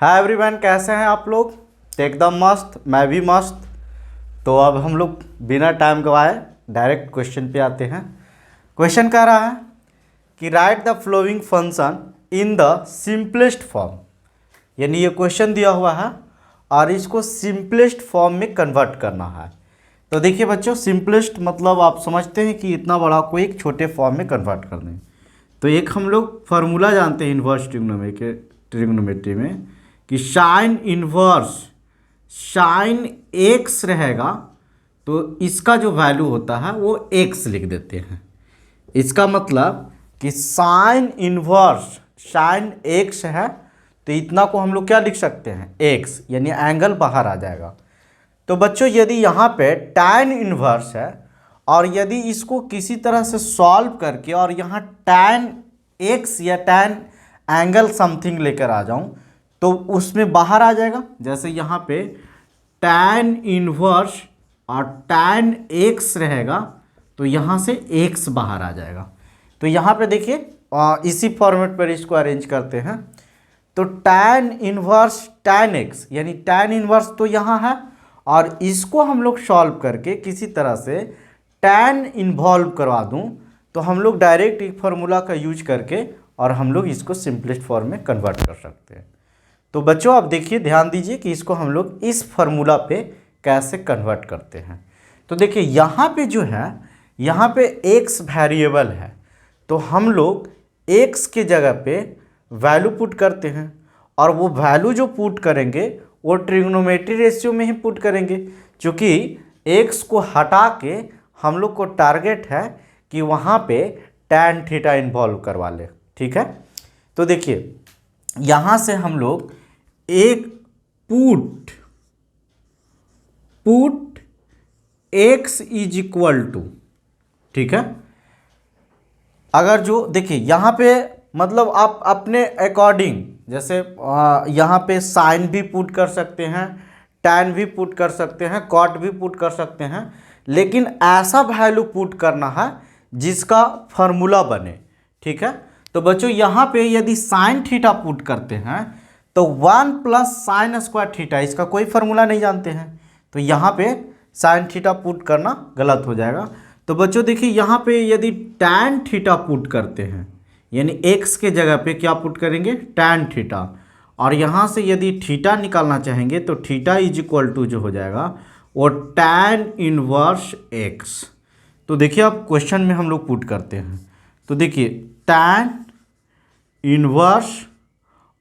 Hi everyone, कैसे हैं आप लोग। तो एकदम मस्त, मैं भी मस्त। तो अब हम लोग बिना टाइम गवाए डायरेक्ट क्वेश्चन पे आते हैं। क्वेश्चन कह रहा है कि right the flowing function in the simplest form. यानी ये क्वेश्चन दिया हुआ है और इसको सिंपलेस्ट फॉर्म में कन्वर्ट करना है। तो देखिए बच्चों, सिंपलेस्ट मतलब आप समझते हैं कि इतना बड़ा को एक छोटे फॉर्म में कन्वर्ट कर दें। तो एक हम लोग फार्मूला जानते हैं इन्वर्स ट्रिग्नोमेट्री में कि साइन इन्वर्स साइन एक्स रहेगा, तो इसका जो वैल्यू होता है वो एक्स लिख देते हैं। इसका मतलब कि साइन इन्वर्स साइन एक्स है, तो इतना को हम लोग क्या लिख सकते हैं, एक्स, यानी एंगल बाहर आ जाएगा। तो बच्चों यदि यहाँ पे tan इन्वर्स है और यदि इसको किसी तरह से सॉल्व करके और यहाँ tan x या tan एंगल समथिंग लेकर आ जाऊँ तो उसमें बाहर आ जाएगा। जैसे यहाँ पे tan इन्वर्स और tan x रहेगा तो यहाँ से x बाहर आ जाएगा। तो यहाँ पे देखिए इसी फॉर्मेट पर इसको अरेंज करते हैं। तो tan इन्वर्स tan x यानी tan इन्वर्स तो यहाँ है और इसको हम लोग सॉल्व करके किसी तरह से tan इन्वॉल्व करवा दूं तो हम लोग डायरेक्ट एक फार्मूला का यूज करके और हम लोग इसको सिंपलेस्ट फॉर्म में कन्वर्ट कर सकते हैं। तो बच्चों आप देखिए, ध्यान दीजिए कि इसको हम लोग इस फार्मूला पे कैसे कन्वर्ट करते हैं। तो देखिए यहाँ पे जो है, यहाँ पे x वेरिएबल है, तो हम लोग x के जगह पे वैल्यू पुट करते हैं और वो वैल्यू जो पुट करेंगे वो ट्रिग्नोमेट्री रेशियो में ही पुट करेंगे, क्योंकि x को हटा के हम लोग को टारगेट है कि वहाँ पे tan थीटा इन्वॉल्व करवा ले। ठीक है, तो देखिए यहाँ से हम लोग एक put x is equal to, ठीक है, अगर जो देखिए यहाँ पे मतलब आप अपने अकॉर्डिंग, जैसे यहाँ पे साइन भी पुट कर सकते हैं, tan भी पुट कर सकते हैं, कॉट भी पुट कर सकते हैं, लेकिन ऐसा वैल्यू पुट करना है जिसका फार्मूला बने। ठीक है, तो बच्चों यहाँ पे यदि साइन थीटा पुट करते हैं तो 1 प्लस साइन स्क्वायर थीटा, इसका कोई फार्मूला नहीं जानते हैं, तो यहाँ पे साइन थीटा पुट करना गलत हो जाएगा। तो बच्चों देखिए यहाँ पे यदि tan थीटा पुट करते हैं यानी x के जगह पे क्या पुट करेंगे, tan थीटा, और यहाँ से यदि थीटा निकालना चाहेंगे तो थीटा इज इक्वल टू जो हो जाएगा वो tan इनवर्स x। तो देखिए अब क्वेश्चन में हम लोग पुट करते हैं, तो देखिए tan इनवर्स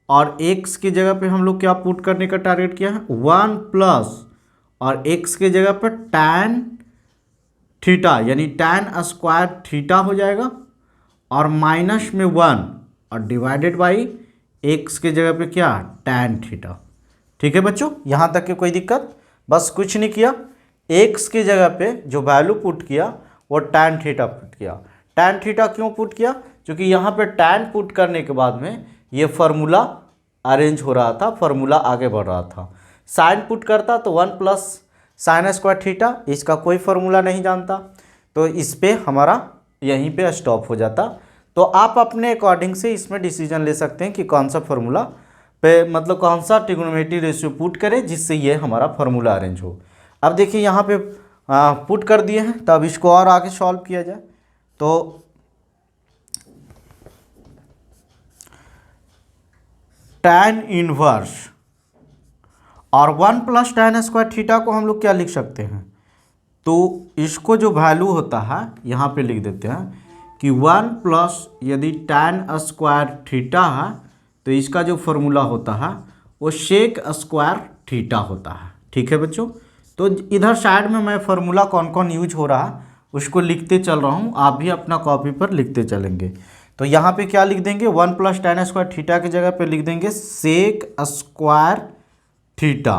और x के जगह पे हम लोग क्या पुट करने का टारगेट किया है, 1 प्लस और x के जगह पर tan थीटा यानी tan स्क्वायर थीटा हो जाएगा और माइनस में 1 और डिवाइडेड बाई x के जगह पे क्या, tan थीटा। ठीक है बच्चों, यहाँ तक के कोई दिक्कत, बस कुछ नहीं किया, x के जगह पे जो वैल्यू पुट किया वो tan थीटा पुट किया। tan थीटा क्यों पुट किया, क्योंकि यहाँ पे tan पुट करने के बाद में ये फार्मूला अरेंज हो रहा था, फार्मूला आगे बढ़ रहा था। साइन पुट करता तो 1 प्लस साइन स्क्वायर थीटा, इसका कोई फार्मूला नहीं जानता, तो इस पे हमारा यहीं पे स्टॉप हो जाता। तो आप अपने अकॉर्डिंग से इसमें डिसीजन ले सकते हैं कि कौन सा फार्मूला पे मतलब कौन सा ट्रिग्नोमेट्री रेशियो पुट करें जिससे ये हमारा फार्मूला अरेंज हो। अब देखिए यहाँ पे पुट कर दिए हैं, तो अब इसको और आगे सॉल्व किया जाए। तो tan इनवर्स और 1 प्लस tan स्क्वायर थीटा को हम लोग क्या लिख सकते हैं, तो इसको जो वैल्यू होता है यहाँ पे लिख देते हैं कि 1 प्लस यदि tan स्क्वायर थीटा है तो इसका जो फार्मूला होता है वो सेक स्क्वायर थीटा होता है। ठीक है बच्चों, तो इधर साइड में मैं फार्मूला कौन कौन यूज हो रहा है उसको लिखते चल रहा हूँ, आप भी अपना कॉपी पर लिखते चलेंगे। तो यहाँ पे क्या लिख देंगे, 1 प्लस tan स्क्वायर थीटा की जगह पे लिख देंगे सेक स्क्वायर थीटा,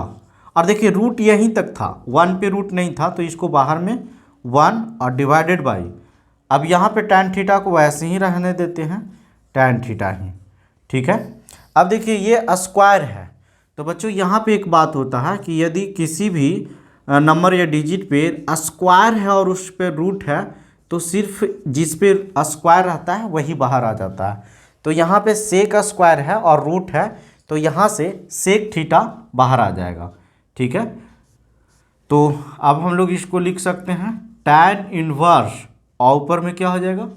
और देखिए रूट यहीं तक था, 1 पे रूट नहीं था तो इसको बाहर में 1 और डिवाइडेड बाई, अब यहाँ पे tan थीटा को वैसे ही रहने देते हैं, tan थीटा ही। ठीक है, अब देखिए ये स्क्वायर है, तो बच्चों यहाँ पे एक बात होता है कि यदि किसी भी नंबर या डिजिट पे स्क्वायर है और उस पर रूट है तो सिर्फ जिस पे स्क्वायर रहता है वही बाहर आ जाता है। तो यहाँ पे सेक स्क्वायर है और रूट है तो यहाँ से सेक थीटा बाहर आ जाएगा। ठीक है, तो अब हम लोग इसको लिख सकते हैं tan इनवर्स और ऊपर में क्या हो जाएगा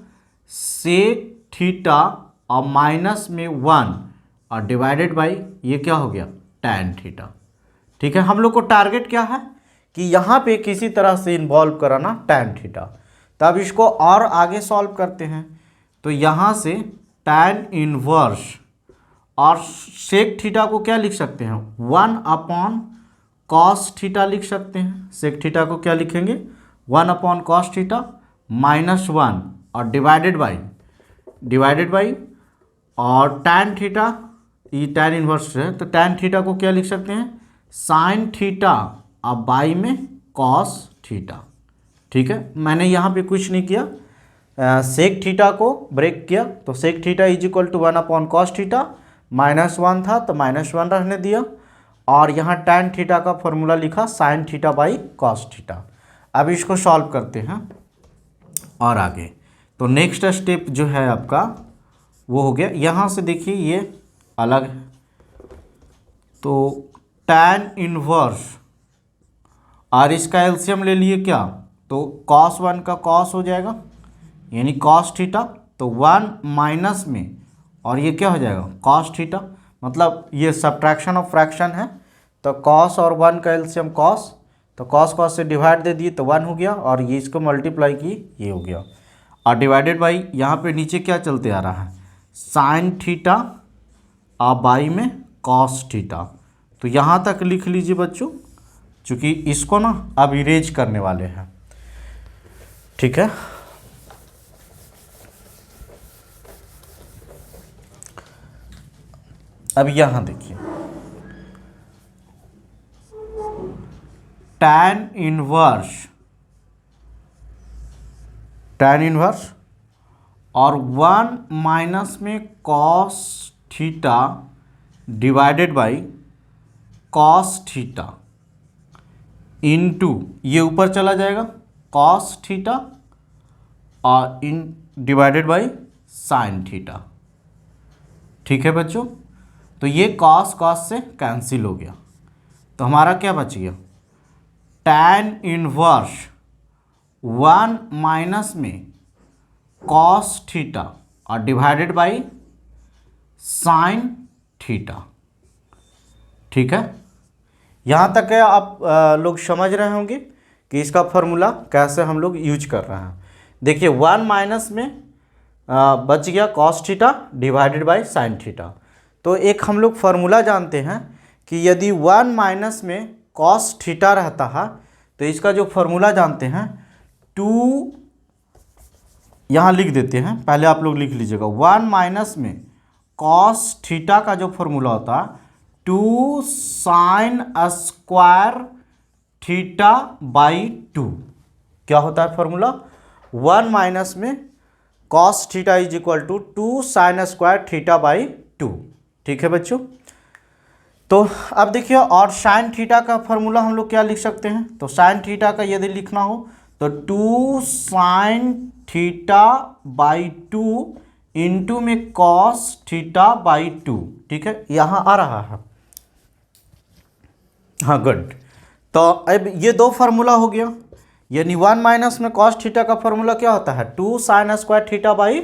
सेक थीटा और माइनस में 1 और डिवाइडेड बाई ये क्या हो गया tan थीटा। ठीक है, हम लोग को टारगेट क्या है कि यहाँ पे किसी तरह से इन्वॉल्व कराना tan थीटा। तो अब इसको और आगे सॉल्व करते हैं। तो यहाँ से tan इनवर्स और सेक थीटा को क्या लिख सकते हैं 1 अपॉन कॉस थीटा लिख सकते हैं। सेक थीटा को क्या लिखेंगे 1 अपॉन कॉस थीटा माइनस 1 और डिवाइडेड बाई और tan थीटा, ये tan इनवर्स है तो tan थीटा को क्या लिख सकते हैं साइन थीटा और बाई में कॉस थीटा। ठीक है, मैंने यहाँ पे कुछ नहीं किया, सेक थीटा को ब्रेक किया तो sec theta is equal to 1 upon cos theta, minus 1 था तो माइनस 1 रहने दिया और यहाँ tan थीटा का फॉर्मूला लिखा sine theta by cos theta. अब इसको सॉल्व करते हैं और आगे। तो नेक्स्ट स्टेप जो है आपका वो हो गया, यहाँ से देखिए ये अलग है तो tan इनवर्स और इसका एलसीएम ले लिए क्या तो cos 1 का cos हो जाएगा यानी cos थीटा, तो 1 माइनस में और ये क्या हो जाएगा cos थीटा, मतलब ये सब्ट्रैक्शन ऑफ फ्रैक्शन है तो cos और 1 का एलसीएम cos, तो cos से डिवाइड दे दिए तो 1 हो गया और ये इसको मल्टीप्लाई किए ये हो गया और डिवाइडेड बाई यहाँ पे नीचे क्या चलते आ रहा है साइन थीटा और बाई में cos थीटा। तो यहाँ तक लिख लीजिए बच्चों, चूँकि इसको ना अब इरेज करने वाले हैं। ठीक है, अब यहाँ देखिए tan इनवर्स और 1 माइनस में cos theta divided by cos theta into ये ऊपर चला जाएगा cos थीटा और इन डिवाइडेड बाई साइन थीटा। ठीक है बच्चों, तो ये cos से कैंसिल हो गया तो हमारा क्या बच गया tan इनवर्स 1 माइनस में cos थीटा और डिवाइडेड बाई साइन थीटा। ठीक है, यहाँ तक है आप लोग समझ रहे होंगे कि इसका फॉर्मूला कैसे हम लोग यूज कर रहे हैं। देखिए 1 माइनस में बच गया cos theta divided by sine theta. तो एक हम लोग फार्मूला जानते हैं कि यदि 1 माइनस में cos थीटा रहता है तो इसका जो फार्मूला जानते हैं 2, यहाँ लिख देते हैं, पहले आप लोग लिख लीजिएगा 1 माइनस में cos थीटा का जो फार्मूला होता है 2 साइन स्क्वायर थीटा बाई 2। क्या होता है फार्मूला 1 माइनस में cos theta is equal to 2 sine square theta by 2। ठीक है बच्चों, तो अब देखिए और साइन थीटा का फार्मूला हम लोग क्या लिख सकते हैं, तो साइन थीटा का यदि लिखना हो तो 2 साइन थीटा बाई 2 इंटू में cos थीटा बाई 2। ठीक है, यहाँ आ रहा है, हाँ गुड। तो अब ये दो फार्मूला हो गया, यानी 1 माइनस में cos थीटा का फार्मूला क्या होता है 2 sine square theta by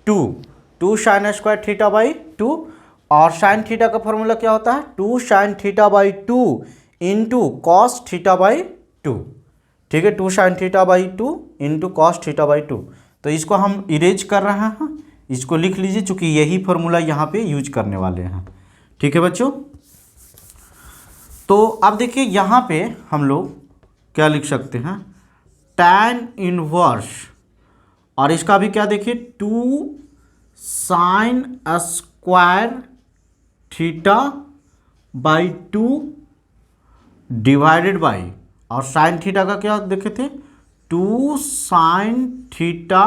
2 sine square theta by 2 और साइन थीटा का फार्मूला क्या होता है 2 sine theta by 2 into cos theta by 2। ठीक है, 2 sine theta by 2 into cos theta by 2। तो इसको हम इरेज कर रहे हैं, इसको लिख लीजिए चूँकि यही फार्मूला यहाँ पे यूज करने वाले हैं। ठीक है बच्चों, तो अब देखिए यहाँ पे हम लोग क्या लिख सकते हैं tan इनवर्स और इसका भी क्या देखिए 2 sine square theta by 2 divided by और साइन थीटा का क्या देखे थे 2 sine theta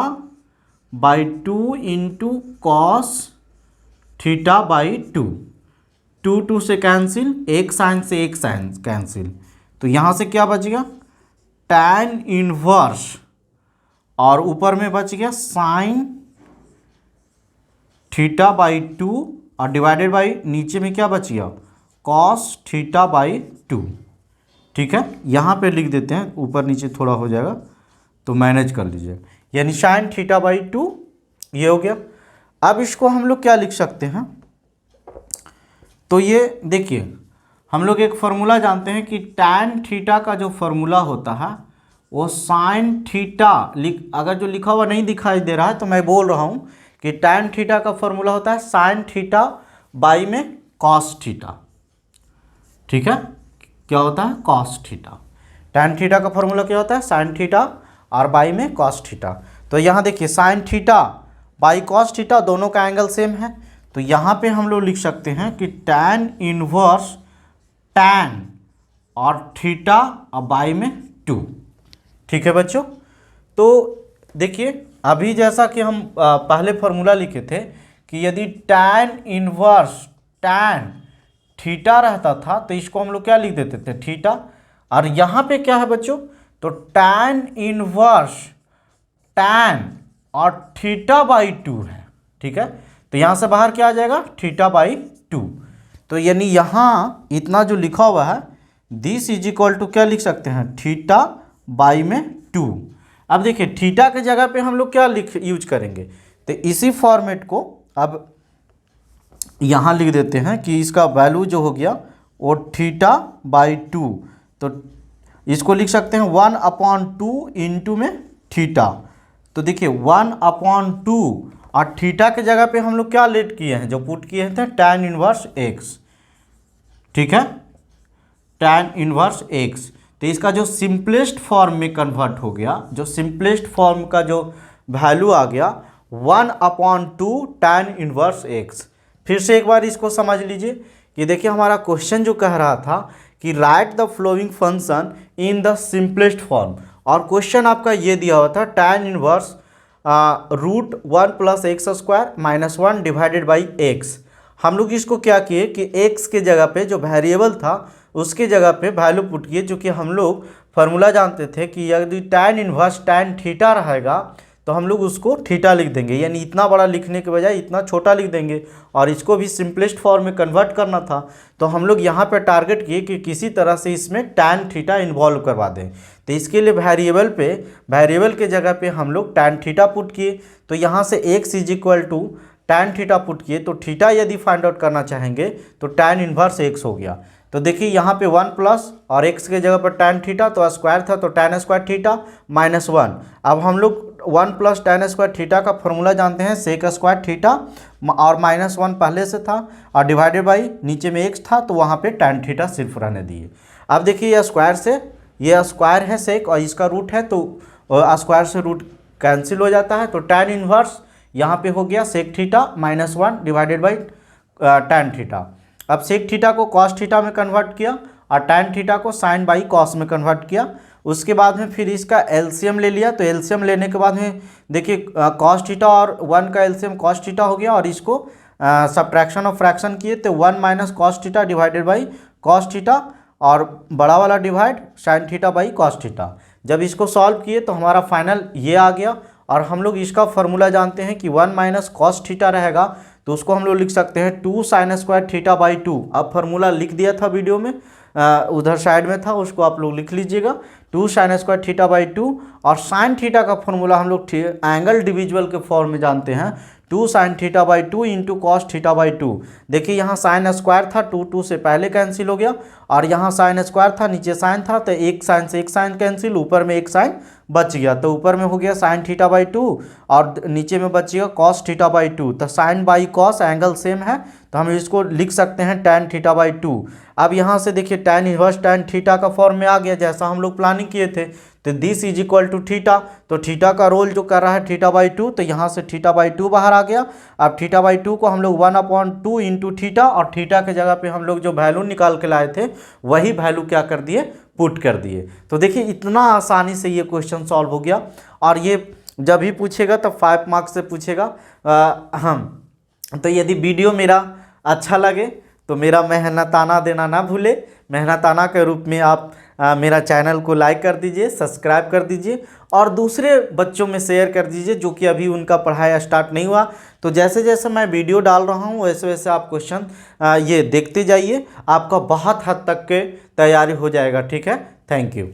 by 2 into cos theta by 2। 2 से कैंसिल, एक साइन से एक साइन कैंसिल, तो यहाँ से क्या बच गया tan इनवर्स और ऊपर में बच गया साइन थीटा बाई 2 और डिवाइडेड बाई नीचे में क्या बच गया कॉस थीटा बाई 2। ठीक है, यहाँ पे लिख देते हैं, ऊपर नीचे थोड़ा हो जाएगा तो मैनेज कर लीजिए, यानी साइन थीटा बाई 2 ये हो गया। अब इसको हम लोग क्या लिख सकते हैं, तो ये देखिए हम लोग एक फार्मूला जानते हैं कि टैन थीटा का जो फार्मूला होता है वो साइन थीटा अगर जो लिखा हुआ नहीं दिखाई दे रहा है तो मैं बोल रहा हूँ कि टैन थीटा का फार्मूला होता है साइन थीटा बाई में कॉस थीटा। ठीक है, क्या होता है कॉस थीटा। टैन थीटा का फार्मूला क्या होता है साइन थीटा और बाई में कॉस थीटा। तो यहाँ देखिए sine theta by cos theta दोनों का एंगल सेम है, तो यहाँ पे हम लोग लिख सकते हैं कि टैन इनवर्स टैन और थीटा और बाई में 2। ठीक है बच्चों, तो देखिए अभी जैसा कि हम पहले फार्मूला लिखे थे कि यदि टैन इनवर्स टैन थीटा रहता था तो इसको हम लोग क्या लिख देते थे थीटा, और यहाँ पे क्या है बच्चों तो टैन इनवर्स टैन और थीटा बाई 2 है। ठीक है, तो यहाँ से बाहर क्या आ जाएगा थीटा बाई 2। तो यानी यहाँ इतना जो लिखा हुआ है दिस इज इक्वल टू क्या लिख सकते हैं थीटा बाई में 2। अब देखिए थीटा के जगह पे हम लोग क्या यूज करेंगे, तो इसी फॉर्मेट को अब यहाँ लिख देते हैं कि इसका वैल्यू जो हो गया वो थीटा बाई 2, तो इसको लिख सकते हैं 1/2 इंटू में थीटा। तो देखिए 1/2 और थीटा के जगह पे हम लोग क्या लेट किए हैं जो पुट किए थे टैन इनवर्स एक्स। ठीक है, टैन इनवर्स एक्स, तो इसका जो सिंपलेस्ट फॉर्म में कन्वर्ट हो गया, जो सिंपलेस्ट फॉर्म का जो वैल्यू आ गया 1/2 टैन इनवर्स एक्स। फिर से एक बार इसको समझ लीजिए कि देखिए हमारा क्वेश्चन जो कह रहा था कि right the flowing function in the simplest form, और क्वेश्चन आपका ये दिया हुआ था tan inverse √1 + x² - 1 divided by x. हम लोग इसको क्या किए कि x के जगह पे जो वेरिएबल था उसके जगह पे वैल्यू पुट किए, जो कि हम लोग फार्मूला जानते थे कि यदि टैन इनवर्स टैन थीटा रहेगा तो हम लोग उसको थीटा लिख देंगे, यानी इतना बड़ा लिखने के बजाय इतना छोटा लिख देंगे, और इसको भी सिंपलेस्ट फॉर्म में कन्वर्ट करना था। तो हम लोग यहाँ पे टारगेट किए कि किसी तरह से इसमें टैन थीटा इन्वॉल्व करवा दें, तो इसके लिए वेरिएबल के जगह पे हम लोग टैन थीटा पुट किए। तो यहाँ से x is equal to tan theta put किए, तो थीटा यदि फाइंड आउट करना चाहेंगे तो टैन इन्वर्स x हो गया। तो देखिए यहाँ पे 1 प्लस और x के जगह पर टैन थीटा तो स्क्वायर था, तो टैन स्क्वायर थीटा -1। अब हम लोग 1 + टैन स्क्वायर थीटा का फॉर्मूला जानते हैं सेक स्क्वायर थीटा, और -1 पहले से था और डिवाइडेड बाई नीचे में x था तो वहाँ पे टैन थीटा सिर्फ रहने दिए। अब देखिए यह स्क्वायर से ये स्क्वायर है सेक और इसका रूट है, तो स्क्वायर से रूट कैंसिल हो जाता है, तो टैन इन्वर्स यहाँ पे हो गया sec theta -1 divided by tan theta. अब सेक थीटा को कॉस थीटा में कन्वर्ट किया और टैन थीटा को साइन बाई कॉस में कन्वर्ट किया। उसके बाद में फिर इसका एलसीएम ले लिया, तो एलसीएम लेने के बाद में देखिए कॉस थीटा और 1 का एलसीएम कॉस थीटा हो गया, और इसको सब्ट्रैक्शन ऑफ फ्रैक्शन किए तो 1 - cos theta divided by cos theta, और बड़ा वाला divide sine theta by cos theta. जब इसको सॉल्व किए तो हमारा फाइनल ये आ गया, और हम लोग इसका फार्मूला जानते हैं कि 1 - कॉस थीटा रहेगा, तो उसको हम लोग लिख सकते हैं 2 sin स्क्वायर थीटा बाई 2। अब फार्मूला लिख दिया था वीडियो में, उधर साइड में था, उसको आप लोग लिख लीजिएगा 2 sin स्क्वायर थीटा बाई 2। और साइन थीटा का फार्मूला हम लोग एंगल डिविजुअल के फॉर्म में जानते हैं 2 sin theta by 2 into cos theta by 2। देखिए यहाँ साइन स्क्वायर था, 2 से पहले कैंसिल हो गया, और यहाँ साइन स्क्वायर था नीचे साइन था, तो एक साइन से एक साइन कैंसिल, ऊपर में एक साइन बच गया, तो ऊपर में हो गया साइन थीटा बाई 2 और नीचे में बचिएगा कॉस थीटा बाई 2। तो sine by cos angle same है, तो हम इसको लिख सकते हैं टैन थीटा बाई 2। अब यहाँ से देखिए टैन इनवर्स टैन थीटा का फॉर्म में आ गया जैसा हम लोग प्लानिंग किए थे, तो this is equal to theta, तो थीटा का रोल जो कर रहा है थीटा बाई 2, तो यहाँ से थीटा बाई 2 बाहर आ गया। अब थीटा बाई 2 को हम लोग 1/2 इंटू थीटा, और थीटा के जगह पे हम लोग जो वैल्यू निकाल के लाए थे वही वैल्यू क्या कर दिए पुट कर दिए। तो देखिए इतना आसानी से ये क्वेश्चन सॉल्व हो गया, और ये जब भी पूछेगा तब 5 मार्क्स से पूछेगा। तो यदि वीडियो मेरा अच्छा लगे तो मेरा मेहनताना देना ना भूले। मेहनताना के रूप में आप मेरा चैनल को लाइक कर दीजिए, सब्सक्राइब कर दीजिए और दूसरे बच्चों में शेयर कर दीजिए जो कि अभी उनका पढ़ाई स्टार्ट नहीं हुआ। तो जैसे जैसे मैं वीडियो डाल रहा हूँ वैसे वैसे आप क्वेश्चन ये देखते जाइए, आपका बहुत हद तक के तैयारी हो जाएगा। ठीक है, थैंक यू।